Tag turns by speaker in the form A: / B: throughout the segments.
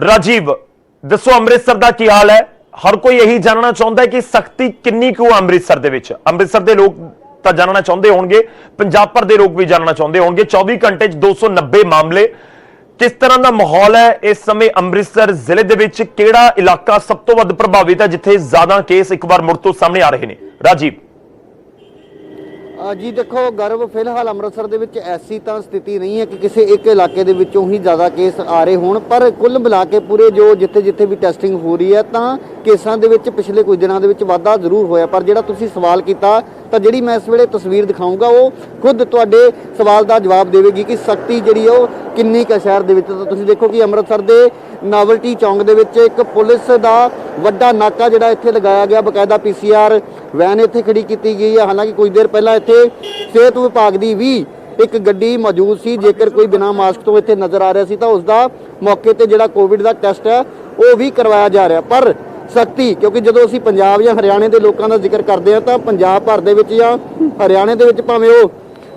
A: राजीव दसो अमृतसर का की हाल है। हर कोई यही जानना चाहता है कि सख्ती किन्नी क्यों अमृतसर दे विच। अमृतसर के लोग तो जानना चाहते होंगे, पंजाब भर के लोग भी जानना चाहते होंगे। 24 घंटे 290 मामले, किस तरह का माहौल है इस समय अमृतसर जिले दे विच? किहड़ा इलाका सब तो वध प्रभावित है जिथे ज्यादा केस एक बार मुड़ तो सामने आ रहे हैं? राजीव
B: जी देखो गर्व फिलहाल अमृतसर ਦੇ ਵਿੱਚ ऐसी ਤਾਂ ਸਥਿਤੀ नहीं है कि किसी एक इलाके ਦੇ ਵਿੱਚੋਂ ही ज़्यादा केस आ रहे होण, पर कुल मिला के पूरे जो जिथे भी ਟੈਸਟਿੰਗ हो रही है ਤਾਂ केसां ਦੇ ਵਿੱਚ ਪਿਛਲੇ ਕੁਝ ਦਿਨਾਂ ਦੇ ਵਿੱਚ ਵਾਧਾ ਜ਼ਰੂਰ ਹੋਇਆ। ਪਰ ਜਿਹੜਾ ਤੁਸੀਂ ਸਵਾਲ ਕੀਤਾ ਤਾਂ ਜਿਹੜੀ ਮੈਂ ਇਸ ਵੇਲੇ ਤਸਵੀਰ ਦਿਖਾਊਂਗਾ ਉਹ ਖੁਦ ਤੁਹਾਡੇ ਸਵਾਲ ਦਾ ਜਵਾਬ ਦੇਵੇਗੀ ਕਿ ਸਖਤੀ ਜਿਹੜੀ ਉਹ ਕਿੰਨੀ ਕੁ ਸ਼ਹਿਰ ਦੇ ਵਿੱਚ। ਤਾਂ ਤੁਸੀਂ ਦੇਖੋ ਕਿ ਅੰਮ੍ਰਿਤਸਰ ਦੇ ਨਾਵਲਟੀ ਚੌਂਕ ਦੇ ਵਿੱਚ ਇੱਕ ਪੁਲਿਸ ਦਾ ਵੱਡਾ ਨਾਕਾ ਜਿਹੜਾ ਇੱਥੇ ਲਗਾਇਆ ਗਿਆ, ਬਕਾਇਦਾ PCR ਵੈਨ ਇੱਥੇ ਖੜੀ ਕੀਤੀ ਗਈ ਹੈ। ਹਾਲਾਂਕਿ ਕੁਝ ਦੇਰ ਪਹਿਲਾਂ ਇੱਥੇ ਸਿਹਤ ਵਿਭਾਗ ਦੀ ਵੀ ਇੱਕ ਗੱਡੀ ਮੌਜੂਦ ਸੀ। ਜੇਕਰ ਕੋਈ ਬਿਨਾਂ ਮਾਸਕ ਤੋਂ ਇੱਥੇ ਨਜ਼ਰ ਆ ਰਿਹਾ ਸੀ ਤਾਂ ਉਸ ਦਾ ਮੌਕੇ ਤੇ ਜਿਹੜਾ ਕੋਵਿਡ ਦਾ ਟੈਸਟ ਹੈ ਉਹ ਵੀ ਕਰਵਾਇਆ ਜਾ ਰਿਹਾ। ਪਰ ਸਖਤੀ, ਕਿਉਂਕਿ ਜਦੋਂ ਅਸੀਂ ਪੰਜਾਬ ਜਾਂ ਹਰਿਆਣੇ ਦੇ ਲੋਕਾਂ ਦਾ ਜ਼ਿਕਰ ਕਰਦੇ ਹਾਂ ਤਾਂ ਪੰਜਾਬ ਭਰ ਦੇ ਵਿੱਚ ਜਾਂ ਹਰਿਆਣੇ ਦੇ ਵਿੱਚ ਭਾਵੇਂ ਉਹ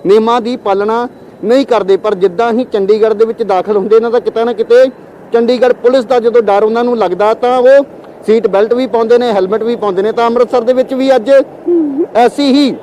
B: ਨਿਯਮਾਂ ਦੀ ਪਾਲਣਾ ਨਹੀਂ ਕਰਦੇ, ਪਰ ਜਿੱਦਾਂ ਹੀ ਚੰਡੀਗੜ੍ਹ ਦੇ ਵਿੱਚ ਦਾਖਲ ਹੁੰਦੇ ਇਹਨਾਂ ਦਾ ਕਿਤੇ ਨਾ ਕਿਤੇ ਚੰਡੀਗੜ੍ਹ ਪੁਲਿਸ ਦਾ ਜਦੋਂ ਡਰ ਉਹਨਾਂ ਨੂੰ ਲੱਗਦਾ ਤਾਂ ਉਹ ਸੀਟ ਬੈਲਟ ਵੀ ਪਾਉਂਦੇ ਨੇ, ਹੈਲਮਟ ਵੀ ਪਾਉਂਦੇ ਨੇ। ਤਾਂ ਅੰਮ੍ਰਿਤਸਰ ਦੇ ਵਿੱਚ ਵੀ ਅੱਜ ਐਸੀ ਹੀ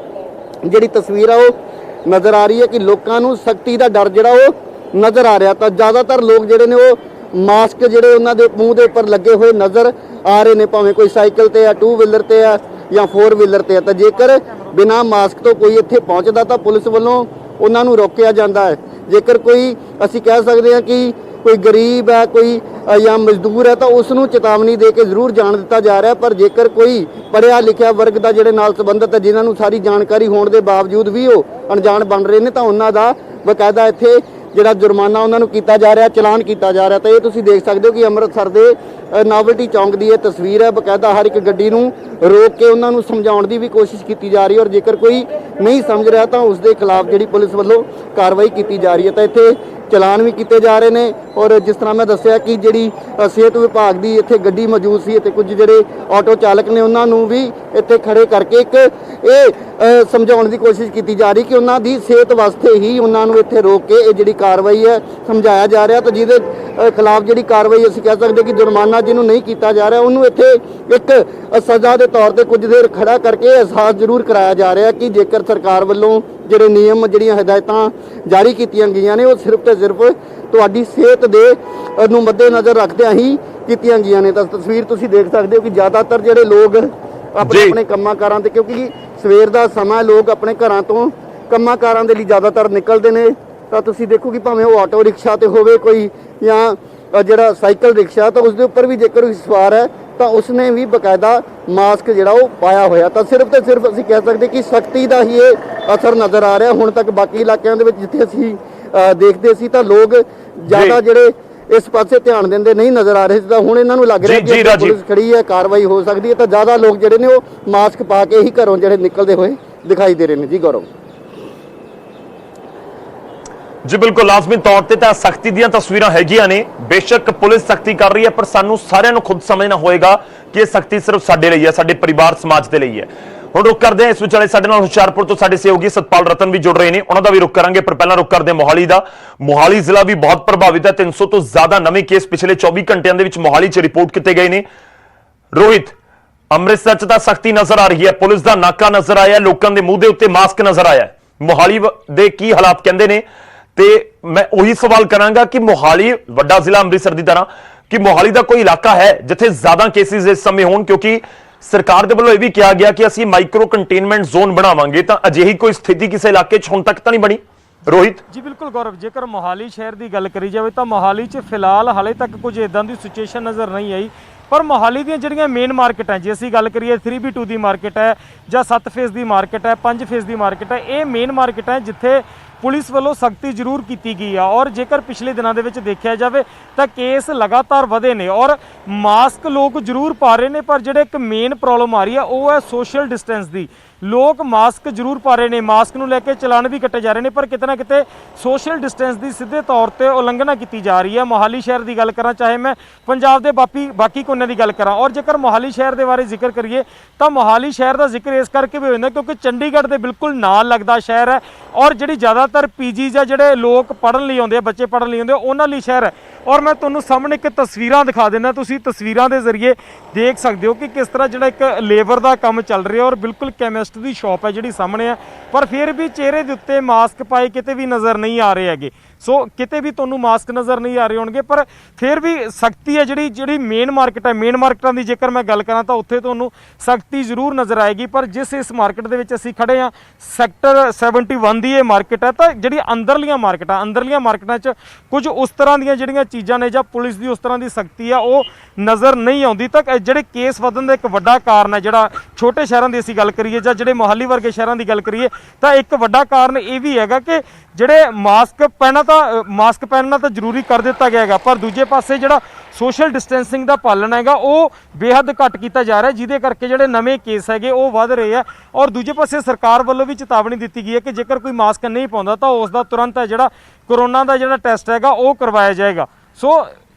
B: ਜਿਹੜੀ ਤਸਵੀਰ ਆ ਉਹ ਨਜ਼ਰ ਆ ਰਹੀ ਹੈ ਕਿ ਲੋਕਾਂ ਨੂੰ ਸਖਤੀ ਦਾ ਡਰ ਜਿਹੜਾ ਉਹ ਨਜ਼ਰ ਆ ਰਿਹਾ। ਤਾਂ ਜ਼ਿਆਦਾਤਰ ਲੋਕ ਜਿਹੜੇ ਨੇ ਉਹ ਮਾਸਕ ਜਿਹੜੇ ਉਹਨਾਂ ਦੇ ਮੂੰਹ ਦੇ ਉੱਪਰ ਲੱਗੇ ਹੋਏ ਨਜ਼ਰ ਆ ਰਹੇ ਨੇ, ਭਾਵੇਂ ਕੋਈ ਸਾਈਕਲ ਤੇ ਆ, 2 ਵੀਲਰ ਤੇ ਆ ਜਾਂ 4 ਵੀਲਰ ਤੇ ਆ। ਤਾਂ ਜੇਕਰ ਬਿਨਾਂ ਮਾਸਕ ਤੋਂ ਕੋਈ ਇੱਥੇ ਪਹੁੰਚਦਾ ਤਾਂ ਪੁਲਿਸ ਵੱਲੋਂ ਉਹਨਾਂ ਨੂੰ ਰੋਕਿਆ ਜਾਂਦਾ ਹੈ। ਜੇਕਰ ਕੋਈ ਅਸੀਂ ਕਹਿ ਸਕਦੇ ਹਾਂ ਕਿ ਕੋਈ ਗਰੀਬ ਹੈ, ਕੋਈ ਜਾਂ ਮਜ਼ਦੂਰ ਹੈ ਤਾਂ ਉਸ ਨੂੰ ਚੇਤਾਵਨੀ ਦੇ ਕੇ ਜ਼ਰੂਰ ਜਾਣ ਦਿੱਤਾ ਜਾ ਰਿਹਾ। ਪਰ ਜੇਕਰ ਕੋਈ ਪੜ੍ਹਿਆ ਲਿਖਿਆ ਵਰਗ ਦਾ ਜਿਹੜੇ ਨਾਲ ਸੰਬੰਧਿਤ ਹੈ, ਜਿਨ੍ਹਾਂ ਨੂੰ ਸਾਰੀ ਜਾਣਕਾਰੀ ਹੋਣ ਦੇ ਬਾਵਜੂਦ ਵੀ ਉਹ ਅਣਜਾਣ ਬਣ ਰਹੇ ਨੇ, ਤਾਂ ਉਹਨਾਂ ਦਾ ਬਕਾਇਦਾ ਇੱਥੇ ਜਿਹੜਾ ਜੁਰਮਾਨਾ ਉਹਨਾਂ ਨੂੰ ਕੀਤਾ ਜਾ ਰਿਹਾ, ਚਲਾਨ ਕੀਤਾ ਜਾ ਰਿਹਾ। ਤਾਂ ਇਹ ਤੁਸੀਂ ਦੇਖ ਸਕਦੇ ਹੋ ਕਿ ਅੰਮ੍ਰਿਤਸਰ ਦੇ ਨਾਵਲਟੀ ਚੌਂਕ ਦੀ ਇਹ ਤਸਵੀਰ ਹੈ। ਬਕਾਇਦਾ ਹਰ ਇੱਕ ਗੱਡੀ ਨੂੰ ਰੋਕ ਕੇ ਉਹਨਾਂ ਨੂੰ ਸਮਝਾਉਣ ਦੀ ਵੀ ਕੋਸ਼ਿਸ਼ ਕੀਤੀ ਜਾ ਰਹੀ ਹੈ, ਔਰ ਜੇਕਰ ਕੋਈ ਨਹੀਂ ਸਮਝ ਰਿਹਾ ਤਾਂ ਉਸ ਦੇ ਖਿਲਾਫ ਜਿਹੜੀ ਪੁਲਿਸ ਵੱਲੋਂ ਕਾਰਵਾਈ ਕੀਤੀ ਜਾ ਰਹੀ ਹੈ। ਤਾਂ ਇੱਥੇ ਚਲਾਨ ਵੀ ਕੀਤੇ ਜਾ ਰਹੇ ਨੇ। ਔਰ ਜਿਸ ਤਰ੍ਹਾਂ ਮੈਂ ਦੱਸਿਆ ਕਿ ਜਿਹੜੀ ਸਿਹਤ ਵਿਭਾਗ ਦੀ ਇੱਥੇ ਗੱਡੀ ਮੌਜੂਦ ਸੀ ਅਤੇ ਕੁਝ ਜਿਹੜੇ ਆਟੋ ਚਾਲਕ ਨੇ ਉਹਨਾਂ ਨੂੰ ਵੀ ਇੱਥੇ ਖੜੇ ਕਰਕੇ ਇੱਕ ਇਹ ਸਮਝਾਉਣ ਦੀ ਕੋਸ਼ਿਸ਼ ਕੀਤੀ ਜਾ ਰਹੀ ਕਿ ਉਹਨਾਂ ਦੀ ਸਿਹਤ ਵਾਸਤੇ ਹੀ ਉਹਨਾਂ ਨੂੰ ਇੱਥੇ ਰੋਕ ਕੇ ਇਹ ਜਿਹੜੀ ਕਾਰਵਾਈ ਹੈ ਸਮਝਾਇਆ ਜਾ ਰਿਹਾ। ਤਾਂ ਜਿਹਦੇ ਖਿਲਾਫ ਜਿਹੜੀ ਕਾਰਵਾਈ ਅਸੀਂ ਕਹਿ ਸਕਦੇ ਕਿ ਜੁਰਮਾਨਾ ਜਿਹਨੂੰ ਨਹੀਂ ਕੀਤਾ ਜਾ ਰਿਹਾ ਉਹਨੂੰ ਇੱਥੇ ਇੱਕ ਸਜ਼ਾ ਦੇ ਤੌਰ ਤੇ ਕੁਝ ਦੇਰ ਖੜਾ ਕਰਕੇ ਅਹਿਸਾਸ ਜ਼ਰੂਰ ਕਰਾਇਆ ਜਾ ਰਿਹਾ ਕਿ ਜੇਕਰ ਸਰਕਾਰ ਵੱਲੋਂ ਜਿਹੜੇ ਨਿਯਮ ਜਿਹੜੀਆਂ ਹਦਾਇਤਾਂ ਜਾਰੀ ਕੀਤੀਆਂ ਗਈਆਂ ਨੇ ਉਹ ਸਿਰਫ ਤੇ ਸਿਰਫ ਤੁਹਾਡੀ ਸਿਹਤ ਦੇ ਨੂੰ ਮੱਦੇ ਨਜ਼ਰ ਰੱਖਦਿਆਂ ਹੀ ਕੀਤੀਆਂ ਗਈਆਂ ਨੇ। ਤਾਂ ਤਸਵੀਰ ਤੁਸੀਂ ਦੇਖ ਸਕਦੇ ਹੋ ਕਿ ਜ਼ਿਆਦਾਤਰ ਜਿਹੜੇ ਲੋਕ ਆਪਣੇ ਕੰਮਾਂ ਕਾਰਾਂ ਤੇ, ਕਿਉਂਕਿ ਸਵੇਰ ਦਾ ਸਮਾਂ ਲੋਕ ਆਪਣੇ ਘਰਾਂ ਤੋਂ ਕੰਮਾਂ ਕਾਰਾਂ ਦੇ ਲਈ ਜ਼ਿਆਦਾਤਰ ਨਿਕਲਦੇ ਨੇ। ਤਾਂ ਤੁਸੀਂ ਦੇਖੋ ਕਿ ਭਾਵੇਂ ਉਹ ਆਟੋ ਰਿਕਸ਼ਾ ਤੇ ਹੋਵੇ ਕੋਈ ਜਾਂ ਜਿਹੜਾ ਸਾਈਕਲ ਰਿਕਸ਼ਾ, ਤਾਂ ਉਸ ਦੇ ਉੱਪਰ ਵੀ ਜੇਕਰ ਕੋਈ ਸਵਾਰ ਹੈ ਤਾਂ ਉਸਨੇ ਵੀ ਬਕਾਇਦਾ ਮਾਸਕ ਜਿਹੜਾ ਉਹ ਪਾਇਆ ਹੋਇਆ। ਤਾਂ ਸਿਰਫ ਤੇ ਸਿਰਫ ਅਸੀਂ ਕਹਿ ਸਕਦੇ ਕਿ ਸਖਤੀ ਦਾ ਹੀ ਇਹ ਅਸਰ ਨਜ਼ਰ ਆ ਰਿਹਾ। ਹੁਣ ਤੱਕ ਬਾਕੀ ਇਲਾਕਿਆਂ ਦੇ ਵਿੱਚ ਜਿੱਥੇ ਅਸੀਂ ਦੇਖਦੇ ਸੀ ਤਾਂ ਲੋਕ ਜ਼ਿਆਦਾ ਜਿਹੜੇ ਇਸ ਪਾਸੇ ਧਿਆਨ ਦਿੰਦੇ ਨਹੀਂ ਨਜ਼ਰ ਆ ਰਹੇ ਸੀ, ਤਾਂ ਹੁਣ ਇਹਨਾਂ ਨੂੰ ਲੱਗ ਰਿਹਾ ਕਿ ਪੁਲਿਸ ਖੜੀ ਹੈ, ਕਾਰਵਾਈ ਹੋ ਸਕਦੀ ਹੈ। ਤਾਂ ਜ਼ਿਆਦਾ ਲੋਕ ਜਿਹੜੇ ਨੇ ਉਹ ਮਾਸਕ ਪਾ ਕੇ ਹੀ ਘਰੋਂ ਜਿਹੜੇ ਨਿਕਲਦੇ ਹੋਏ ਦਿਖਾਈ ਦੇ ਰਹੇ ਨੇ। ਜੀ ਗੌਰਵ
A: जी बिल्कुल, लाजमी तौर पर तो सख्ती दी तस्वीर हैगियां ने। बेशक पुलिस सख्ती कर रही है, पर सानू सारिਆਂ ਨੂੰ खुद समझना होएगा कि यह सख्ती सिर्फ साडे ਲਈ है, साडे परिवार समाज के लिए है। ਹੁਣ रुक करते हैं इस विचाले साडे नाल हुशियारपुर तो साडे सहयोगी सतपाल रतन भी जुड़ रहे हैं, उन्हों का भी रुख करांगे। पर पहला रुख करते हैं मोहाली का। मोहाली जिला भी बहुत प्रभावित है। 300 तो ज्यादा नवे केस पिछले 24 घंटिया के मोहाली च रिपोर्ट किए गए हैं। रोहित, अमृतसर च सख्ती नजर आ रही है, पुलिस का नाका नजर आया, लोगों के मूँह के उत्ते मास्क नजर आया। मोहाली के की हालात कहते हैं? ਤੇ मैं ਉਹੀ सवाल करांगा कि मोहाली ਵੱਡਾ ਜ਼ਿਲ੍ਹਾ ਅੰਮ੍ਰਿਤਸਰ ਦੀ ਤਰ੍ਹਾਂ कि मोहाली का कोई इलाका है जिथे ज्यादा केसेस इस समय होण, क्योंकि सरकार के ਵੱਲੋਂ ਇਹ ਵੀ ਕਿਹਾ ਗਿਆ ਕਿ ਅਸੀਂ ਮਾਈਕਰੋ ਕੰਟੇਨमेंट ਜ਼ੋਨ ਬਣਾਵਾਂਗੇ, ਤਾਂ ਅਜਿਹੀ ਕੋਈ ਸਥਿਤੀ ਕਿਸੇ ਇਲਾਕੇ 'ਚ ਹੁਣ ਤੱਕ ਤਾਂ ਨਹੀਂ ਬਣੀ। रोहित
C: जी बिल्कुल गौरव, जेकर मोहाली शहर की गल करी जाए तो मोहाली च फिलहाल हाले तक कुछ इदां दी सिचुएशन नज़र नहीं आई। पर मोहाली दी जिहड़ियां मेन मार्केट है, जे असीं गल करिए 3B2 की मार्केट है जां 7 फेज़ की मार्केट है, 5 फेज़ की मार्केट है, ये मेन मार्केट है जिथे पुलिस वालों सख्ती जरूर की गई है। और जेकर पिछले दिनों के देखा जाए तो केस लगातार वधे ने और मास्क लोग जरूर पा रहे हैं, पर जो एक मेन प्रॉब्लम आ रही है वो है सोशल डिस्टेंस की। ਲੋਕ ਮਾਸਕ ਜ਼ਰੂਰ ਪਾ ਰਹੇ ਨੇ, ਮਾਸਕ ਨੂੰ ਲੈ ਕੇ ਚਲਾਨ ਵੀ ਕੱਟੇ ਜਾ ਰਹੇ ਨੇ, ਪਰ ਕਿਤੇ ਨਾ ਕਿਤੇ ਸੋਸ਼ਲ ਡਿਸਟੈਂਸ ਦੀ ਸਿੱਧੇ ਤੌਰ ਤੇ ਉਲੰਘਣਾ ਕੀਤੀ ਜਾ ਰਹੀ ਹੈ। ਮੋਹਾਲੀ ਸ਼ਹਿਰ ਦੀ ਗੱਲ ਕਰਾਂ, ਚਾਹੇ ਮੈਂ ਪੰਜਾਬ ਦੇ ਬਾਕੀ ਕੋਨਿਆਂ ਦੀ ਗੱਲ ਕਰਾਂ, ਔਰ ਜੇਕਰ ਮੋਹਾਲੀ ਸ਼ਹਿਰ ਦੇ ਬਾਰੇ ਜ਼ਿਕਰ ਕਰੀਏ ਤਾਂ ਮੋਹਾਲੀ ਸ਼ਹਿਰ ਦਾ ਜ਼ਿਕਰ ਇਸ ਕਰਕੇ ਵੀ ਹੋ ਜਾਂਦਾ ਕਿਉਂਕਿ ਚੰਡੀਗੜ੍ਹ ਦੇ ਬਿਲਕੁਲ ਨਾਲ ਲੱਗਦਾ ਸ਼ਹਿਰ ਹੈ, ਔਰ ਜਿਹੜੀ ਜ਼ਿਆਦਾਤਰ ਪੀਜੀ ਜਾਂ ਜਿਹੜੇ ਲੋਕ ਪੜ੍ਹਨ ਲਈ ਆਉਂਦੇ ਆ, ਬੱਚੇ ਪੜ੍ਹਨ ਲਈ ਆਉਂਦੇ ਆ, ਉਹਨਾਂ ਲਈ ਸ਼ਹਿਰ ਹੈ। ਔਰ ਮੈਂ ਤੁਹਾਨੂੰ ਸਾਹਮਣੇ ਇੱਕ ਤਸਵੀਰਾਂ ਦਿਖਾ ਦਿੰਦਾ, ਤੁਸੀਂ ਤਸਵੀਰਾਂ ਦੇ ਜ਼ਰੀਏ ਦੇਖ ਸਕਦੇ ਹੋ ਕਿ ਕਿਸ ਤਰ੍ਹਾਂ ਜਿਹੜਾ ਇੱਕ ਲੇਬਰ ਦਾ ਕੰਮ ਚੱਲ ਰਿਹਾ, ਔਰ ਬਿਲਕੁਲ ਕੈਮਿਸਟ ਦੀ ਸ਼ਾਪ ਹੈ ਜਿਹੜੀ ਸਾਹਮਣੇ ਹੈ, ਪਰ ਫਿਰ ਵੀ ਚਿਹਰੇ ਦੇ ਉੱਤੇ ਮਾਸਕ ਪਾਏ ਕਿਤੇ ਵੀ ਨਜ਼ਰ ਨਹੀਂ ਆ ਰਹੇ ਹੈਗੇ। ਸੋ ਕਿਤੇ ਵੀ ਤੁਹਾਨੂੰ ਮਾਸਕ ਨਜ਼ਰ ਨਹੀਂ ਆ ਰਹੇ ਹੋਣਗੇ, ਪਰ ਫਿਰ ਵੀ ਸਖਤੀ ਹੈ ਜਿਹੜੀ ਮੇਨ ਮਾਰਕੀਟ ਹੈ, ਮੇਨ ਮਾਰਕੀਟਾਂ ਦੀ ਜੇਕਰ ਮੈਂ ਗੱਲ ਕਰਾਂ ਤਾਂ ਉੱਥੇ ਤੁਹਾਨੂੰ ਸਖਤੀ ਜ਼ਰੂਰ ਨਜ਼ਰ ਆਏਗੀ। ਪਰ ਜਿਸ ਇਸ ਮਾਰਕੀਟ ਦੇ ਵਿੱਚ ਅਸੀਂ ਖੜੇ ਹਾਂ, ਸੈਕਟਰ 71 ਦੀ ਇਹ ਮਾਰਕੀਟ ਹੈ, ਤਾਂ ਜਿਹੜੀ ਅੰਦਰਲੀਆਂ ਮਾਰਕੀਟਾਂ 'ਚ ਕੁਝ ਉਸ ਤਰ੍ਹਾਂ ਦੀਆਂ ਜਿਹੜੀਆਂ ਚੀਜ਼ਾਂ ਨੇ ਜਾਂ ਪੁਲਿਸ ਦੀ ਉਸ ਤਰ੍ਹਾਂ ਦੀ ਸਖਤੀ ਆ ਉਹ ਨਜ਼ਰ ਨਹੀਂ ਆਉਂਦੀ। ਤਾਂ ਜਿਹੜੇ ਕੇਸ ਵਧਣ ਦਾ ਇੱਕ ਵੱਡਾ ਕਾਰਨ ਹੈ, ਜਿਹੜਾ ਛੋਟੇ ਸ਼ਹਿਰਾਂ ਦੀ ਅਸੀਂ ਗੱਲ ਕਰੀਏ ਜਾਂ ਜਿਹੜੇ ਮੋਹਾਲੀ ਵਰਗੇ ਸ਼ਹਿਰਾਂ ਦੀ ਗੱਲ ਕਰੀਏ, ਤਾਂ ਇੱਕ ਵੱਡਾ ਕਾਰਨ ਇਹ ਵੀ ਹੈਗਾ ਕਿ ਜਿਹੜੇ ਮਾਸਕ ਪਹਿਨਣਾ ਤਾਂ ਜ਼ਰੂਰੀ ਕਰ ਦਿੱਤਾ ਗਿਆ ਹੈਗਾ, ਪਰ ਦੂਜੇ ਪਾਸੇ ਜਿਹੜਾ ਸੋਸ਼ਲ ਡਿਸਟੈਂਸਿੰਗ ਦਾ ਪਾਲਣ ਹੈਗਾ ਉਹ ਬੇਹੱਦ ਘੱਟ ਕੀਤਾ ਜਾ ਰਿਹਾ, ਜਿਹਦੇ ਕਰਕੇ ਜਿਹੜੇ ਨਵੇਂ ਕੇਸ ਹੈਗੇ ਉਹ ਵੱਧ ਰਹੇ ਆ। ਔਰ ਦੂਜੇ ਪਾਸੇ ਸਰਕਾਰ ਵੱਲੋਂ ਵੀ ਚੇਤਾਵਨੀ ਦਿੱਤੀ ਗਈ ਹੈ ਕਿ ਜੇਕਰ ਕੋਈ ਮਾਸਕ ਨਹੀਂ ਪਾਉਂਦਾ ਤਾਂ ਉਸ ਦਾ ਤੁਰੰਤ ਹੈ ਜਿਹੜਾ ਕਰੋਨਾ ਦਾ ਜਿਹੜਾ ਟੈਸਟ ਹੈਗਾ ਉਹ ਕਰਵਾਇਆ ਜਾਏਗਾ। ਸੋ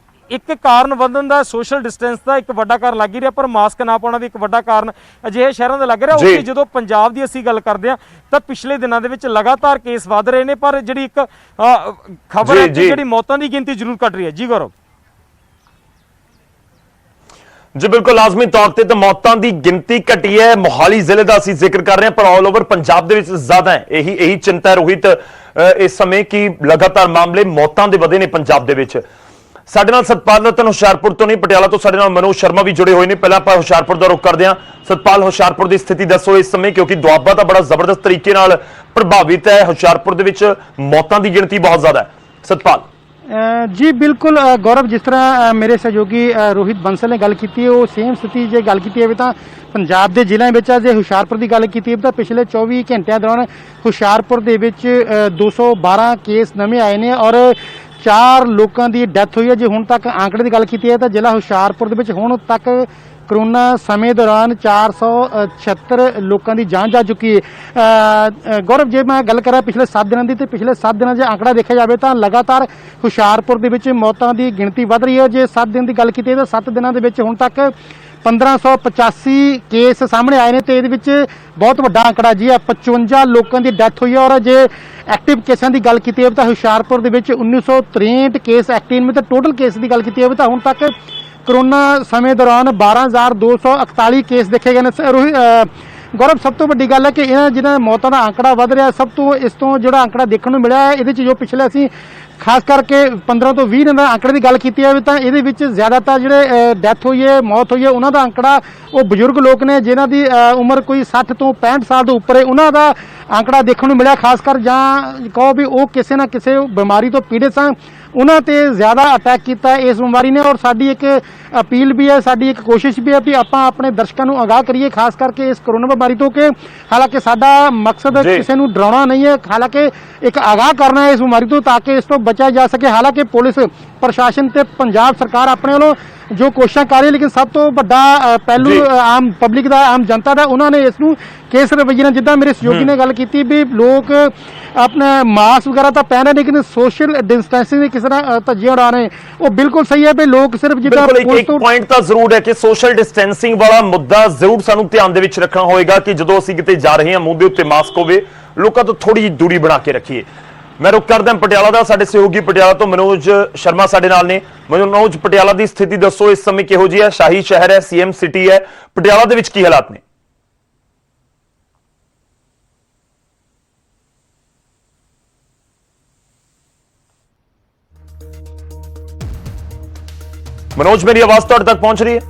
C: ਇੱਕ ਕਾਰਨ ਵਧਣ ਦਾ ਸੋਸ਼ਲ ਡਿਸਟੈਂਸ ਦਾ ਇੱਕ ਵੱਡਾ ਕਾਰਨ ਲੱਗ ਹੀ ਰਿਹਾ, ਪਰ ਮਾਸਕ ਨਾ ਪਾਉਣਾ ਵੀ ਇੱਕ ਵੱਡਾ ਕਾਰਨ ਅਜਿਹੇ ਸ਼ਹਿਰਾਂ ਦਾ ਲੱਗ ਰਿਹਾ। ਉੱਥੇ ਜਦੋਂ ਪੰਜਾਬ ਦੀ ਅਸੀਂ ਗੱਲ ਕਰਦੇ ਹਾਂ ਤਾਂ ਪਿਛਲੇ ਦਿਨਾਂ ਦੇ ਵਿੱਚ ਲਗਾਤਾਰ ਕੇਸ ਵਧ ਰਹੇ ਨੇ, ਪਰ ਜਿਹੜੀ ਇੱਕ ਖਬਰ ਹੈ ਕਿ ਜਿਹੜੀ ਮੌਤਾਂ ਦੀ ਗਿਣਤੀ ਜ਼ਰੂਰ ਘਟ ਰਹੀ ਹੈ। ਜੀ ਗੌਰਵ
A: ਜੀ ਬਿਲਕੁਲ ਲਾਜ਼ਮੀ ਤੌਰ ਤੇ ਤਾਂ ਮੌਤਾਂ ਦੀ ਗਿਣਤੀ ਘਟੀ ਹੈ। ਮੋਹਾਲੀ ਜ਼ਿਲ੍ਹੇ ਦਾ ਅਸੀਂ ਜ਼ਿਕਰ ਕਰ ਰਹੇ ਹਾਂ, ਪਰ ਆਲ ਓਵਰ ਪੰਜਾਬ ਦੇ ਵਿੱਚ ਜ਼ਿਆਦਾ ਹੈ। ਇਹੀ ਚਿੰਤਾ ਰੋਹਿਤ ਇਸ ਸਮੇਂ ਕਿ ਲਗਾਤਾਰ ਮਾਮਲੇ ਮੌਤਾਂ ਦੇ ਵਧੇ ਨੇ ਪੰਜਾਬ ਦੇ ਵਿੱਚ। ਸਾਡੇ ਨਾਲ ਸਤਪਾਲ ਰਤਨ ਹੁਸ਼ਿਆਰਪੁਰ ਤੋਂ ਨਹੀਂ, ਪਟਿਆਲਾ ਤੋਂ ਸਾਡੇ ਨਾਲ ਮਨੋਜ ਸ਼ਰਮਾ ਵੀ ਜੁੜੇ ਹੋਏ ਨੇ। ਪਹਿਲਾਂ ਆਪਾਂ ਹੁਸ਼ਿਆਰਪੁਰ ਦਾ ਰੁਖ ਕਰਦੇ ਹਾਂ। ਸਤਪਾਲ, ਹੁਸ਼ਿਆਰਪੁਰ ਦੀ ਸਥਿਤੀ ਦੱਸੋ ਇਸ ਸਮੇਂ, ਕਿਉਂਕਿ ਦੁਆਬਾ ਤਾਂ ਬੜਾ ਜ਼ਬਰਦਸਤ ਤਰੀਕੇ ਨਾਲ ਪ੍ਰਭਾਵਿਤ ਹੈ। ਹੁਸ਼ਿਆਰਪੁਰ ਦੇ ਵਿੱਚ ਮੌਤਾਂ ਦੀ ਗਿਣਤੀ ਬਹੁਤ ਜ਼ਿਆਦਾ ਹੈ। ਸਤਪਾਲ
D: जी बिल्कुल गौरव, जिस तरह मेरे सहयोगी रोहित बंसल ने गल की है, वो सेम स्थिति जे गल की है तो पंजाब के जिलों में जे हुशियारपुर की गल की है तो पिछले 24 घंटे दौरान हुशियारपुर के 212 केस नवे आए हैं और 4 लोगों की डैथ हुई है। जो हुण तक आंकड़े की गल की है तो जिला हुशियारपुर के हुण तक कोरोना समय दौरान 476 लोगों की जान जा चुकी है। गौरव, जे मैं गल करा पिछले 7 दिनों की, तो पिछले 7 दिनों जो आंकड़ा देखा जाए तो लगातार हुशियारपुर के मौतों की गिनती बढ़ रही है। जे 7 दिन की गल की तो 7 दिनों के हुण तक 1585 केस सामने आए हैं, तो ये बहुत वड्डा आंकड़ा जी है। 55 लोगों की डैथ हुई है और जे एक्टिव केसां की गल की है तो हुशियारपुर के 1963 केस एक्टिव में, तो टोटल केस की गल की है तो हुण तक कोरोना समय दौरान 12,241 केस देखे गए हैं। गौरव, सब तो वड्डी गल है कि जिन्हां मौतों का आंकड़ा वध रहा, सब तो इस तो जो आंकड़ा देखने को मिला है, ये जो पिछले असीं खास करके 15 तो 20 दिन आंकड़े की गल की है तो ये ज़्यादातर जो डैथ हुई है, मौत हुई है, उन्हों का आंकड़ा वो बजुर्ग लोग ने जिन्हों की उम्र कोई 60 तो 65 साल के उपर है, उन्हों का आंकड़ा देखने को मिला। खासकर जां कहो भी वो किसी ना किसी बीमारी तो पीड़ित सन, उन्होंने ते ज़्यादा अटैक किया इस बीमारी ने। और साडी एक अपील भी है, साडी एक कोशिश भी है कि आपां अपने दर्शकों को आगाह करिए खास करके इस कोरोना बीमारी तो कि हालांकि साडा मकसद किसी को डराउणा नहीं है, हालांकि एक आगाह करना है इस बीमारी तो ताकि इस तो बचा जा सके। हालांकि पुलिस प्रशासन ते पंजाब सरकार अपने वालों जो कोशिश कर रही है, लेकिन सब तो बड़ा पहलू आम पब्लिक का, आम जनता का, उन्होंने इसनूं केस रवैये नाल, जिद्दां मेरे सहयोगी ने गल की भी लोग अपने मास्क वगैरह तो पहन रहे, लेकिन सोशल डिस्टेंसिंग किस तरह धज्जियां उड़ा रहे हैं, वो बिल्कुल सही है भी लोग सिर्फ जिद्दां
A: एक पॉइंट तो जरूर है कि सोशल डिस्टेंसिंग वाला मुद्दा जरूर सानू ध्यान दे विच रखना होएगा कि जदों असीं किते जा रहे हैं, मूंह दे उत्ते मास्क होवे, लोकां तो थोड़ी जी दूरी बना के रखिए। मैं रुक करदा पटियाला दा, साडे सहयोगी पटियाला तो मनोज शर्मा साडे नाल ने। मनोज, पटियाला दी स्थिति दसो इस समय किहो जी है? शाही शहर है, सीएम सिटी है, पटियाला दे विच की हालात ने? मनोज, मेरी आवाज तुहाडे तक पहुंच रही है?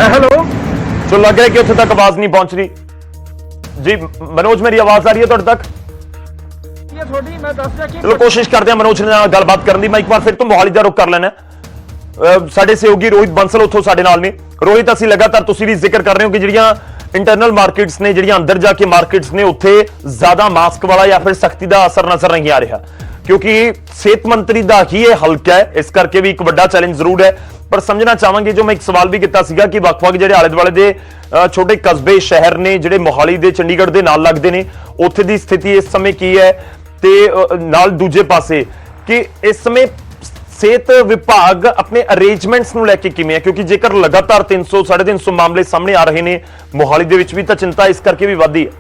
D: हेलो,
A: जो लग रहा है कि उत्थे तक आवाज नहीं पहुंच रही। जी मनोज, मेरी आवाज आ रही है तुहाडे तक? चलो कोशिश करते हैं मनोज नाल गलबात करन दी। मैं एक बार फिर तो मोहाली दा रुख कर लेना। साडे सहयोगी रोहित बंसल उत्थों साडे नाल ने। रोहित, असीं लगातार तुसीं भी जिक्र कर रहे हो कि जिहड़ियां इंटरनल मार्केट्स ने, जिहड़ियां अंदर जाके मार्केट्स ने, उत्थे ज्यादा मास्क वाला या फिर सख्ती का असर नजर नहीं आ रहा, क्योंकि सेहत मंत्री का ही यह हल्का है, इस करके भी एक बड़ा चैलेंज जरूर है। ਪਰ ਸਮਝਣਾ ਚਾਹਾਂਗੇ, ਜੋ ਮੈਂ ਇੱਕ ਸਵਾਲ ਵੀ ਕੀਤਾ ਸੀਗਾ ਕਿ ਵੱਖ-ਵੱਖ ਜਿਹੜੇ ਆਲੇ ਦੁਆਲੇ ਦੇ ਛੋਟੇ ਕਸਬੇ ਸ਼ਹਿਰ ਨੇ ਜਿਹੜੇ ਮੋਹਾਲੀ ਦੇ ਚੰਡੀਗੜ੍ਹ ਦੇ ਨਾਲ ਲੱਗਦੇ ਨੇ, ਉੱਥੇ ਦੀ ਸਥਿਤੀ ਇਸ ਸਮੇਂ ਕੀ ਹੈ ਤੇ ਨਾਲ ਦੂਜੇ ਪਾਸੇ ਕਿ ਇਸ ਸਮੇਂ ਸਿਹਤ ਵਿਭਾਗ ਆਪਣੇ ਅਰੇਂਜਮੈਂਟਸ ਨੂੰ ਲੈ ਕੇ ਕਿਵੇਂ ਹੈ, ਕਿਉਂਕਿ ਜੇਕਰ ਲਗਾਤਾਰ 300 350 ਮਾਮਲੇ ਸਾਹਮਣੇ ਆ ਰਹੇ ਨੇ ਮੋਹਾਲੀ ਦੇ ਵਿੱਚ ਵੀ ਤਾਂ ਚਿੰਤਾ ਇਸ ਕਰਕੇ ਵੀ ਵਧਦੀ ਹੈ।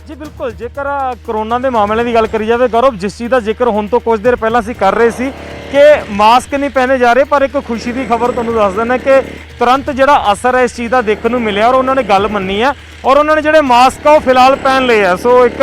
C: ਜੀ ਬਿਲਕੁਲ, ਜੇਕਰ ਕਰੋਨਾ ਦੇ ਮਾਮਲੇ ਦੀ ਗੱਲ ਕਰੀ ਜਾਵੇ ਗੌਰਵ, ਜਿਸ ਚੀਜ਼ ਦਾ ਜ਼ਿਕਰ ਹੁਣ ਤੋਂ ਕੁਝ ਦੇਰ ਪਹਿਲਾਂ ਅਸੀਂ ਕਰ ਰਹੇ ਸੀ ਕਿ ਮਾਸਕ ਨਹੀਂ ਪਹਿਨੇ ਜਾ ਰਹੇ, ਪਰ ਇੱਕ ਖੁਸ਼ੀ ਦੀ ਖਬਰ ਤੁਹਾਨੂੰ ਦੱਸ ਦਿੰਦਾ ਕਿ ਤੁਰੰਤ ਜਿਹੜਾ ਅਸਰ ਹੈ ਇਸ ਚੀਜ਼ ਦਾ ਦੇਖਣ ਨੂੰ ਮਿਲਿਆ ਔਰ ਉਹਨਾਂ ਨੇ ਗੱਲ ਮੰਨੀ ਹੈ ਔਰ ਉਹਨਾਂ ਨੇ ਜਿਹੜੇ ਮਾਸਕ ਆ ਉਹ ਫਿਲਹਾਲ ਪਹਿਨ ਲਏ ਆ। ਸੋ ਇੱਕ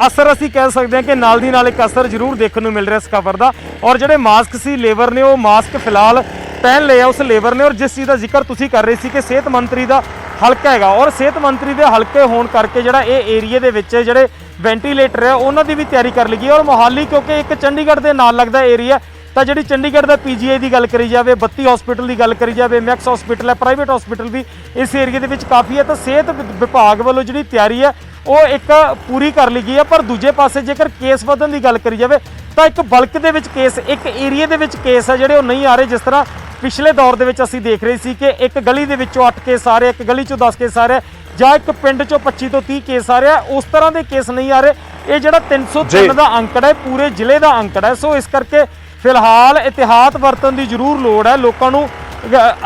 C: ਅਸਰ ਅਸੀਂ ਕਹਿ ਸਕਦੇ ਹਾਂ ਕਿ ਨਾਲ ਦੀ ਨਾਲ ਇੱਕ ਅਸਰ ਜ਼ਰੂਰ ਦੇਖਣ ਨੂੰ ਮਿਲ ਰਿਹਾ ਇਸ ਖਬਰ ਦਾ। ਔਰ ਜਿਹੜੇ ਮਾਸਕ ਸੀ ਲੇਬਰ ਨੇ ਉਹ ਮਾਸਕ ਫਿਲਹਾਲ ਪਹਿਨ ਲਏ ਆ ਉਸ ਲੇਬਰ ਨੇ। ਔਰ ਜਿਸ ਚੀਜ਼ ਦਾ ਜ਼ਿਕਰ ਤੁਸੀਂ ਕਰ ਰਹੇ ਸੀ ਕਿ ਸਿਹਤ ਮੰਤਰੀ ਦਾ ਹਲਕਾ ਹੈਗਾ ਔਰ ਸਿਹਤ ਮੰਤਰੀ ਦੇ ਹਲਕੇ ਹੋਣ ਕਰਕੇ ਜਿਹੜਾ ਇਹ ਏਰੀਏ ਦੇ ਵਿੱਚ ਜਿਹੜੇ ਵੈਂਟੀਲੇਟਰ ਹੈ ਉਹਨਾਂ ਦੀ ਵੀ ਤਿਆਰੀ ਕਰ ਲਈ ਗਈ। ਔਰ ਮੋਹਾਲੀ ਕਿਉਂਕਿ ਇੱਕ ਚੰਡੀਗੜ੍ਹ ਦੇ ਨਾਲ ਲੱਗਦਾ ਏਰੀਆ, ਤਾਂ ਜਿਹੜੀ ਚੰਡੀਗੜ੍ਹ ਦਾ ਪੀਜੀਆਈ ਦੀ ਗੱਲ ਕਰੀ ਜਾਵੇ, 32 ਹਸਪੀਟਲ ਦੀ ਗੱਲ ਕਰੀ ਜਾਵੇ, ਮੈਕਸ ਹਸਪੀਟਲ ਹੈ, ਪ੍ਰਾਈਵੇਟ ਹਸਪੀਟਲ ਵੀ ਇਸ ਏਰੀਏ ਦੇ ਵਿੱਚ ਕਾਫੀ ਹੈ, ਤਾਂ ਸਿਹਤ ਵਿਭਾਗ ਵੱਲੋਂ ਜਿਹੜੀ ਤਿਆਰੀ ਹੈ ਉਹ ਇੱਕ ਪੂਰੀ ਕਰ ਲਈ ਗਈ ਹੈ। ਪਰ ਦੂਜੇ ਪਾਸੇ ਜੇਕਰ ਕੇਸ ਵਧਣ ਦੀ ਗੱਲ ਕਰੀ ਜਾਵੇ ਤਾਂ ਇੱਕ ਬਲਕ ਦੇ ਵਿੱਚ ਕੇਸ, ਇੱਕ ਏਰੀਏ ਦੇ ਵਿੱਚ ਕੇਸ ਹੈ ਜਿਹੜੇ ਉਹ ਨਹੀਂ ਆ ਰਹੇ। ਜਿਸ ਤਰ੍ਹਾਂ ਪਿਛਲੇ ਦੌਰ ਦੇ ਵਿੱਚ ਅਸੀਂ ਦੇਖ ਰਹੇ ਸੀ ਕਿ ਇੱਕ ਗਲੀ ਦੇ ਵਿੱਚੋਂ 8 ਕੇਸ ਆ ਰਹੇ, ਇੱਕ ਗਲੀ ਚੋਂ 10 ਕੇਸ ਆ ਰਹੇ, ਜਾਂ ਇੱਕ ਪਿੰਡ ਚੋਂ 25 ਤੋਂ 30 ਕੇਸ ਆ ਰਿਹਾ, ਉਸ ਤਰ੍ਹਾਂ ਦੇ ਕੇਸ ਨਹੀਂ ਆ ਰਹੇ। ਇਹ ਜਿਹੜਾ 303 ਦਾ ਅੰਕੜਾ ਹੈ ਪੂਰੇ ਜ਼ਿਲ੍ਹੇ ਦਾ ਅੰਕੜਾ ਹੈ। ਸੋ ਇਸ ਕਰਕੇ ਫਿਲਹਾਲ ਇਤਿਹਾਤ ਵਰਤਣ ਦੀ ਜ਼ਰੂਰ ਲੋੜ ਹੈ। ਲੋਕਾਂ ਨੂੰ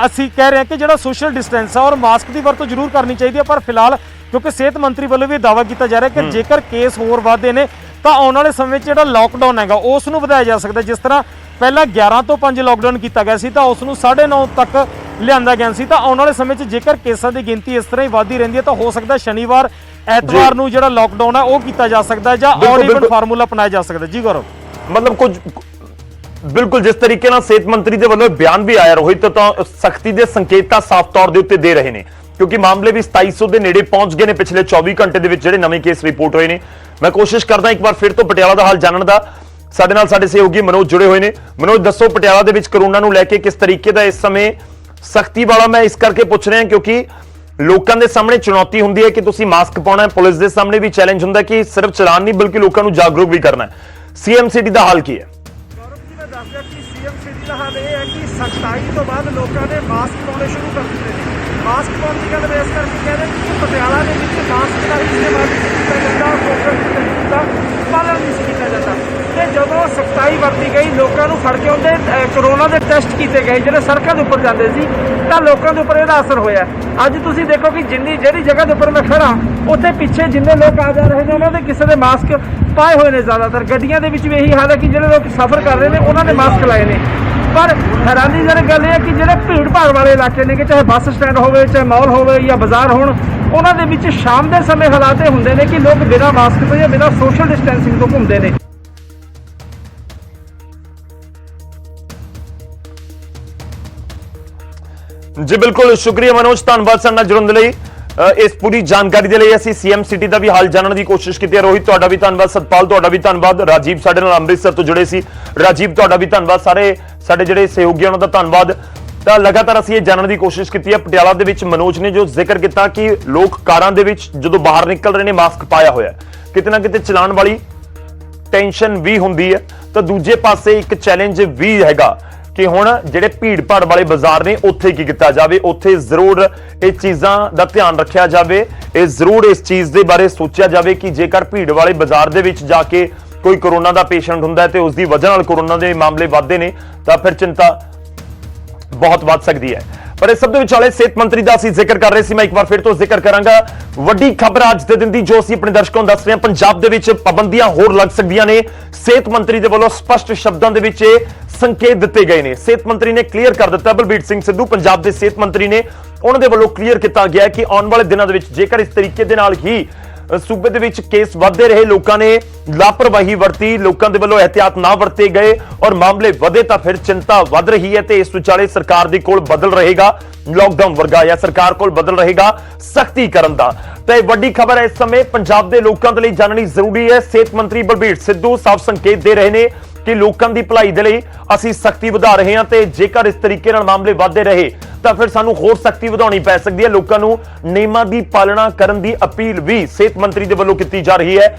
C: ਅਸੀਂ ਕਹਿ ਰਹੇ ਹਾਂ ਕਿ ਜਿਹੜਾ ਸੋਸ਼ਲ ਡਿਸਟੈਂਸ ਹੈ ਔਰ ਮਾਸਕ ਦੀ ਵਰਤੋਂ ਜ਼ਰੂਰ ਕਰਨੀ ਚਾਹੀਦੀ ਹੈ। ਪਰ ਫਿਲਹਾਲ ਕਿਉਂਕਿ ਸਿਹਤ ਮੰਤਰੀ ਵੱਲੋਂ ਵੀ ਦਾਅਵਾ ਕੀਤਾ ਜਾ ਰਿਹਾ ਕਿ ਜੇਕਰ ਕੇਸ ਹੋਰ ਵਧਦੇ ਨੇ ਤਾਂ ਆਉਣ ਵਾਲੇ ਸਮੇਂ 'ਚ ਜਿਹੜਾ ਲਾਕਡਾਊਨ ਹੈਗਾ ਉਸ ਨੂੰ ਵਧਾਇਆ ਜਾ ਸਕਦਾ। ਜਿਸ ਤਰ੍ਹਾਂ ਪਹਿਲਾਂ 11 ਤੋਂ 5 ਲਾਕਡਾਊਨ ਕੀਤਾ ਗਿਆ ਸੀ ਤਾਂ ਉਸ ਨੂੰ 9.5 ਤੱਕ ਲਿਆਂਦਾ ਗਿਆ ਸੀ। ਤਾਂ ਆਉਣ ਵਾਲੇ ਸਮੇਂ 'ਚ ਜੇਕਰ ਕੇਸਾਂ ਦੀ ਗਿਣਤੀ ਇਸ ਤਰ੍ਹਾਂ ਹੀ ਵਧਦੀ ਰਹਿੰਦੀ ਹੈ ਤਾਂ ਹੋ ਸਕਦਾ ਸ਼ਨੀਵਾਰ ਐਤਵਾਰ ਨੂੰ ਜਿਹੜਾ ਲਾਕਡਾਊਨ ਹੈ ਉਹ ਕੀਤਾ ਜਾ ਸਕਦਾ ਜਾਂ ਔਡ ਇਵਨ ਫਾਰਮੂਲਾ ਅਪਣਾਇਆ ਜਾ ਸਕਦਾ। ਜੀ ਗੌਰਵ,
A: ਮਤਲਬ ਕੁਝ ਬਿਲਕੁਲ ਜਿਸ ਤਰੀਕੇ ਨਾਲ ਸਿਹਤ ਮੰਤਰੀ ਦੇ ਵੱਲੋਂ ਬਿਆਨ ਵੀ ਆਇਆ ਰੋਹਿਤ, ਤਾਂ ਸਖਤੀ ਦੇ ਸੰਕੇਤ ਤਾਂ ਸਾਫ਼ ਤੌਰ ਦੇ ਉੱਤੇ ਦੇ ਰਹੇ ਨੇ ਕਿਉਂਕਿ ਮਾਮਲੇ ਵੀ 2700 ਦੇ ਨੇੜੇ ਪਹੁੰਚ ਗਏ ਨੇ ਪਿਛਲੇ 24 ਘੰਟੇ ਦੇ ਵਿੱਚ ਜਿਹੜੇ ਨਵੇਂ ਕੇਸ ਰਿਪੋਰਟ ਹੋਏ ਨੇ। ਮੈਂ ਕੋਸ਼ਿਸ਼ ਕਰਦਾ ਇੱਕ ਵਾਰ ਫਿਰ ਤੋਂ ਪਟਿਆਲਾ ਦਾ ਹਾਲ ਜਾਣਨ ਦਾ। ਸਾਡੇ ਨਾਲ ਸਾਡੇ ਸਹਿਯੋਗੀ ਮਨੋਜ ਜੁੜੇ ਹੋਏ ਨੇ। ਮਨੋਜ, ਦੱਸੋ ਪਟਿਆਲਾ ਦੇ ਵਿੱਚ ਕਰੋਨਾ ਨੂੰ ਲੈ ਕੇ ਕਿਸ ਤਰੀਕੇ ਦਾ ਇਸ ਸਮੇਂ ਸਖਤੀ ਵਾਲਾ, ਮੈਂ ਇਸ ਕਰਕੇ ਪੁੱਛ ਰਿਹਾ ਕਿਉਂਕਿ ਲੋਕਾਂ ਦੇ ਸਾਹਮਣੇ ਚੁਣੌਤੀ ਹੁੰਦੀ ਹੈ ਕਿ ਤੁਸੀਂ ਮਾਸਕ ਪਾਉਣਾ ਹੈ, ਪੁਲਿਸ ਦੇ ਸਾਹਮਣੇ ਵੀ ਚੈਲੰਜ ਹੁੰਦਾ ਕਿ ਸਿਰਫ ਚਲਾਨ ਨਹੀਂ ਬਲਕਿ ਲੋਕਾਂ ਨੂੰ ਜਾਗਰੂਕ ਵੀ ਕਰਨਾ ਹੈ। ਸੀਐਮ ਸਿਟੀ ਦਾ ਹਾਲ ਕੀ ਹੈ?
E: ਗੌਰਵ ਜੀ, ਮੈਂ ਦੱਸ ਦਿਆਂ ਕਿ ਸੀਐਮ ਸਿਟੀ ਦਾ ਹਾਲ ਇਹ ਹੈ ਕਿ 27 ਤੋਂ ਬਾਅਦ ਲੋਕਾਂ ਨੇ ਮਾਸਕ ਪਾਉਣੇ ਸ਼ੁਰੂ ਕਰ ਦਿੱਤੇ ਨੇ। ਮਾਸਕ ਪਾਉਣ ਦੀ ਗੱਲ ਇਸ ਕਰਕੇ ਕਹਿ ਰਹੇ ਕਿ ਪਟਿਆਲਾ ਦੇ ਵਿੱਚ ਮਾਸਕ ਦਾ ਇਸਤੇਮਾਲ ਨਹੀਂ ਕੀਤਾ ਜਾਂਦਾ, ਸੋਸ਼ਲ ਦਾ ਪਾਲਣ ਨਹੀਂ ਕੀਤਾ ਜਾਂਦਾ। ਤੇ ਜਦੋਂ ਸਖਤਾਈ ਵਰਤੀ ਗਈ, ਲੋਕਾਂ ਨੂੰ ਫੜ ਕੇ ਉਹਦੇ ਕਰੋਨਾ ਦੇ ਟੈਸਟ ਕੀਤੇ ਗਏ ਜਿਹੜੇ ਸੜਕਾਂ ਦੇ ਉੱਪਰ ਜਾਂਦੇ ਸੀ, ਤਾਂ ਲੋਕਾਂ ਦੇ ਉੱਪਰ ਇਹਦਾ ਅਸਰ ਹੋਇਆ। ਅੱਜ ਤੁਸੀਂ ਦੇਖੋ ਕਿ ਜਿਹੜੀ ਜਗ੍ਹਾ ਦੇ ਉੱਪਰ ਮੈਂ ਖੜਾ ਉੱਥੇ ਪਿੱਛੇ ਜਿੰਨੇ ਲੋਕ ਆ ਜਾ ਰਹੇ ਨੇ ਉਹਨਾਂ ਦੇ ਕਿਸੇ ਦੇ ਮਾਸਕ ਪਾਏ ਹੋਏ ਨੇ। ਜ਼ਿਆਦਾਤਰ ਗੱਡੀਆਂ ਦੇ ਵਿੱਚ ਵੀ ਇਹੀ ਹਾਲ ਹੈ ਕਿ ਜਿਹੜੇ ਲੋਕ ਸਫ਼ਰ ਕਰ ਰਹੇ ਨੇ ਉਹਨਾਂ ਨੇ ਮਾਸਕ ਲਾਏ ਨੇ। ਪਰ ਹੈਰਾਨੀਜਨਕ ਗੱਲ ਇਹ ਹੈ ਕਿ ਜਿਹੜੇ ਭੀੜ ਭਾੜ ਵਾਲੇ ਇਲਾਕੇ ਨੇ, ਕਿ ਚਾਹੇ ਬੱਸ ਸਟੈਂਡ ਹੋਵੇ, ਚਾਹੇ ਮਾਲ ਹੋਵੇ ਜਾਂ ਬਾਜ਼ਾਰ ਹੋਣ, ਉਹਨਾਂ ਦੇ ਵਿੱਚ ਸ਼ਾਮ ਦੇ ਸਮੇਂ ਹਾਲਾਤ ਇਹ ਹੁੰਦੇ ਨੇ ਕਿ ਲੋਕ ਬਿਨਾਂ ਮਾਸਕ ਤੋਂ ਜਾਂ ਬਿਨਾਂ ਸੋਸ਼ਲ ਡਿਸਟੈਂਸਿੰਗ ਤੋਂ ਘੁੰਮਦੇ ਨੇ।
A: ਜੀ ਬਿਲਕੁਲ, ਸ਼ੁਕਰੀਆ ਮਨੋਜ, ਧੰਨਵਾਦ ਸਾਡੇ ਨਾਲ ਜੁੜਨ ਦੇ ਲਈ। ਇਸ ਪੂਰੀ ਜਾਣਕਾਰੀ ਦੇ ਲਈ ਅਸੀਂ ਸੀਐਮ ਸਿਟੀ ਦਾ ਵੀ ਹਾਲ ਜਾਣਨ ਦੀ ਕੋਸ਼ਿਸ਼ ਕੀਤੀ ਹੈ। ਰੋਹਿਤ, ਤੁਹਾਡਾ ਵੀ ਧੰਨਵਾਦ। ਸਤਪਾਲ, ਤੁਹਾਡਾ ਵੀ ਧੰਨਵਾਦ। ਰਾਜੀਵ ਸਾਡੇ ਨਾਲ ਅੰਮ੍ਰਿਤਸਰ ਤੋਂ ਜੁੜੇ ਸੀ। ਰਾਜੀਵ, ਤੁਹਾਡਾ ਵੀ ਧੰਨਵਾਦ। ਸਾਰੇ ਸਾਡੇ ਜਿਹੜੇ ਸਹਿਯੋਗੀ ਉਹਨਾਂ ਦਾ ਧੰਨਵਾਦ। ਤਾਂ ਲਗਾਤਾਰ ਅਸੀਂ ਇਹ ਜਾਣਨ ਦੀ ਕੋਸ਼ਿਸ਼ ਕੀਤੀ ਹੈ। ਪਟਿਆਲਾ ਦੇ ਵਿੱਚ ਮਨੋਜ ਨੇ ਜੋ ਜ਼ਿਕਰ ਕੀਤਾ ਕਿ ਲੋਕ ਕਾਰਾਂ ਦੇ ਵਿੱਚ ਜਦੋਂ ਬਾਹਰ ਨਿਕਲ ਰਹੇ ਨੇ ਮਾਸਕ ਪਾਇਆ ਹੋਇਆ, ਕਿਤੇ ਨਾ ਕਿਤੇ ਚਲਾਉਣ ਵਾਲੀ ਟੈਨਸ਼ਨ ਵੀ ਹੁੰਦੀ ਹੈ। ਤਾਂ ਦੂਜੇ ਪਾਸੇ ਇੱਕ ਚੈਲੰਜ ਵੀ ਹੈਗਾ ਕਿ ਹੁਣ ਜਿਹੜੇ ਭੀੜ ਭਾੜ ਵਾਲੇ ਬਾਜ਼ਾਰ ਨੇ ਉੱਥੇ ਕੀ ਕੀਤਾ ਜਾਵੇ। ਉੱਥੇ ਜ਼ਰੂਰ ਇਹ ਚੀਜ਼ਾਂ ਦਾ ਧਿਆਨ ਰੱਖਿਆ ਜਾਵੇ। ਇਹ ਜ਼ਰੂਰ ਇਸ ਚੀਜ਼ ਦੇ ਬਾਰੇ ਸੋਚਿਆ ਜਾਵੇ ਕਿ ਜੇਕਰ ਭੀੜ ਵਾਲੇ ਬਾਜ਼ਾਰ ਦੇ ਵਿੱਚ ਜਾ ਕੇ ਕੋਈ ਕਰੋਨਾ ਦਾ ਪੇਸ਼ੈਂਟ ਹੁੰਦਾ ਹੈ ਤੇ ਉਸ ਦੀ ਵਜ੍ਹਾ ਨਾਲ ਕਰੋਨਾ ਦੇ ਮਾਮਲੇ ਵੱਧਦੇ ਨੇ ਤਾਂ ਫਿਰ ਚਿੰਤਾ ਬਹੁਤ ਵੱਧ ਸਕਦੀ ਹੈ। ਪਰ ਇਸ ਸਭ ਦੇ ਵਿਚਾਲੇ ਸਿਹਤ ਮੰਤਰੀ ਦਾ ਅਸੀਂ ਜ਼ਿਕਰ ਕਰ ਰਹੇ ਸੀ। ਮੈਂ ਇੱਕ ਵਾਰ ਫਿਰ ਤੋਂ ਜ਼ਿਕਰ ਕਰਾਂਗਾ। ਵੱਡੀ ਖਬਰ ਅੱਜ ਦੇ ਦਿਨ ਦੀ ਜੋ ਅਸੀਂ ਆਪਣੇ ਦਰਸ਼ਕਾਂ ਨੂੰ ਦੱਸ ਰਹੇ ਹਾਂ, ਪੰਜਾਬ ਦੇ ਵਿੱਚ ਪਾਬੰਦੀਆਂ ਹੋਰ ਲੱਗ ਸਕਦੀਆਂ ਨੇ। ਸਿਹਤ ਮੰਤਰੀ ਦੇ ਵੱਲੋਂ ਸਪਸ਼ਟ ਸ਼ਬਦਾਂ ਦੇ ਵਿੱਚ ਇਹ ਸੰਕੇਤ ਦਿੱਤੇ ਗਏ ਨੇ। ਸਿਹਤ ਮੰਤਰੀ ਨੇ ਕਲੀਅਰ ਕਰ ਦਿੱਤਾ, ਬਲਬੀਰ ਸਿੰਘ ਸਿੱਧੂ ਪੰਜਾਬ ਦੇ ਸਿਹਤ ਮੰਤਰੀ ਨੇ, ਉਹਨਾਂ ਦੇ ਵੱਲੋਂ ਕਲੀਅਰ ਕੀਤਾ ਗਿਆ ਕਿ ਆਉਣ ਵਾਲੇ ਦਿਨਾਂ ਦੇ ਵਿੱਚ ਜੇਕਰ ਇਸ ਤਰੀਕੇ ਦੇ ਨਾਲ ਹੀ ਸੂਬੇ ਦੇ ਵਿੱਚ ਕੇਸ ਵਧਦੇ ਰਹੇ, ਲੋਕਾਂ ਨੇ ਲਾਪਰਵਾਹੀ ਵਰਤੀ, ਲੋਕਾਂ ਦੇ ਵੱਲੋਂ ਇਹਤਿਆਤ ਨਾ ਵਰਤੇ ਗਏ ਔਰ ਮਾਮਲੇ ਵਧੇ ਤਾਂ ਫਿਰ ਚਿੰਤਾ ਵੱਧ ਰਹੀ ਹੈ। ਤੇ ਇਸ ਵਿਚਾਲੇ ਸਰਕਾਰ ਦੇ ਕੋਲ ਬਦਲ ਰਹੇਗਾ ਲਾਕਡਾਊਨ ਵਰਗਾ ਜਾਂ ਸਰਕਾਰ ਕੋਲ ਬਦਲ ਰਹੇਗਾ ਸਖਤੀ ਕਰਨ ਦਾ। ਤਾਂ ਇਹ ਵੱਡੀ ਖਬਰ ਹੈ ਇਸ ਸਮੇਂ ਪੰਜਾਬ ਦੇ ਲੋਕਾਂ ਦੇ ਲਈ ਜਾਣਨੀ ਜ਼ਰੂਰੀ ਹੈ। ਸਿਹਤ ਮੰਤਰੀ ਬਲਬੀਰ ਸਿੱਧੂ ਸਾਫ਼ ਸੰਕੇਤ ਦੇ ਰਹੇ ਨੇ ਕਿ ਲੋਕਾਂ ਦੀ ਭਲਾਈ ਦੇ ਲਈ ਅਸੀਂ ਸਖਤੀ ਵਧਾ ਰਹੇ ਹਾਂ ਤੇ ਜੇਕਰ ਇਸ ਤਰੀਕੇ ਨਾਲ ਮਾਮਲੇ ਵਧਦੇ ਰਹੇ ਤਾਂ ਫਿਰ ਸਾਨੂੰ ਹੋਰ ਸਖਤੀ ਵਧਾਉਣੀ ਪੈ ਸਕਦੀ ਹੈ। ਲੋਕਾਂ ਨੂੰ ਨਿਯਮਾਂ ਦੀ ਪਾਲਣਾ ਕਰਨ ਦੀ ਅਪੀਲ ਵੀ ਸਿਹਤ ਮੰਤਰੀ ਦੇ ਵੱਲੋਂ ਕੀਤੀ ਜਾ ਰਹੀ ਹੈ।